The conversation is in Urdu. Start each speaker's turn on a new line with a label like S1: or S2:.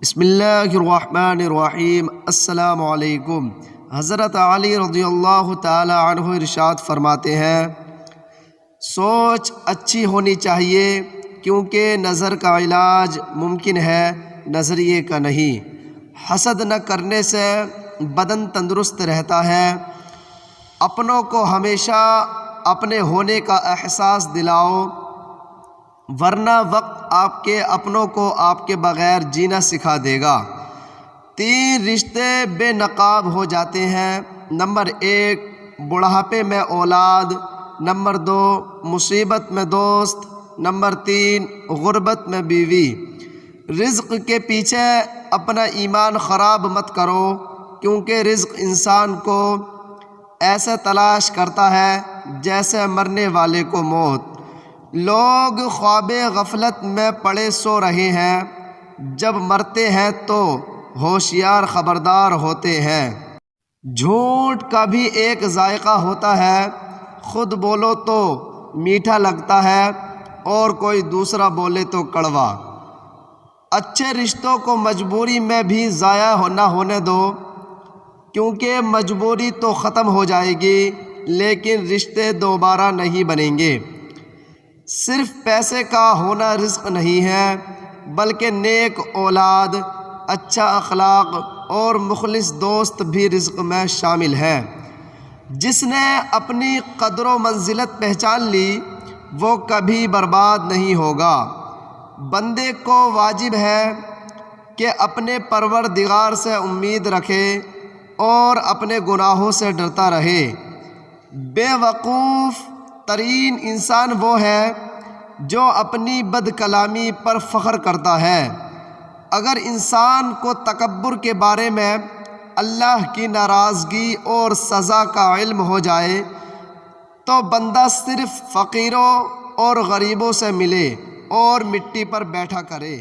S1: بسم اللہ الرحمن الرحیم۔ السلام علیکم۔ حضرت علی رضی اللہ تعالی عنہ ارشاد فرماتے ہیں، سوچ اچھی ہونی چاہیے کیونکہ نظر کا علاج ممکن ہے، نظریے کا نہیں۔ حسد نہ کرنے سے بدن تندرست رہتا ہے۔ اپنوں کو ہمیشہ اپنے ہونے کا احساس دلاؤ، ورنہ وقت آپ کے اپنوں کو آپ کے بغیر جینا سکھا دے گا۔ 3 رشتے بے نقاب ہو جاتے ہیں۔ نمبر 1، بڑھاپے میں اولاد۔ نمبر 2، مصیبت میں دوست۔ نمبر 3، غربت میں بیوی۔ رزق کے پیچھے اپنا ایمان خراب مت کرو، کیونکہ رزق انسان کو ایسے تلاش کرتا ہے جیسے مرنے والے کو موت۔ لوگ خواب غفلت میں پڑے سو رہے ہیں، جب مرتے ہیں تو ہوشیار خبردار ہوتے ہیں۔ جھوٹ کا بھی ایک ذائقہ ہوتا ہے، خود بولو تو میٹھا لگتا ہے اور کوئی دوسرا بولے تو کڑوا۔ اچھے رشتوں کو مجبوری میں بھی ضائع نہ ہونے دو، کیونکہ مجبوری تو ختم ہو جائے گی لیکن رشتے دوبارہ نہیں بنیں گے۔ صرف پیسے کا ہونا رزق نہیں ہے، بلکہ نیک اولاد، اچھا اخلاق اور مخلص دوست بھی رزق میں شامل ہیں۔ جس نے اپنی قدر و منزلت پہچان لی وہ کبھی برباد نہیں ہوگا۔ بندے کو واجب ہے کہ اپنے پروردگار سے امید رکھے اور اپنے گناہوں سے ڈرتا رہے۔ بے وقوف ترین انسان وہ ہے جو اپنی بد کلامی پر فخر کرتا ہے۔ اگر انسان کو تکبر کے بارے میں اللہ کی ناراضگی اور سزا کا علم ہو جائے تو بندہ صرف فقیروں اور غریبوں سے ملے اور مٹی پر بیٹھا کرے۔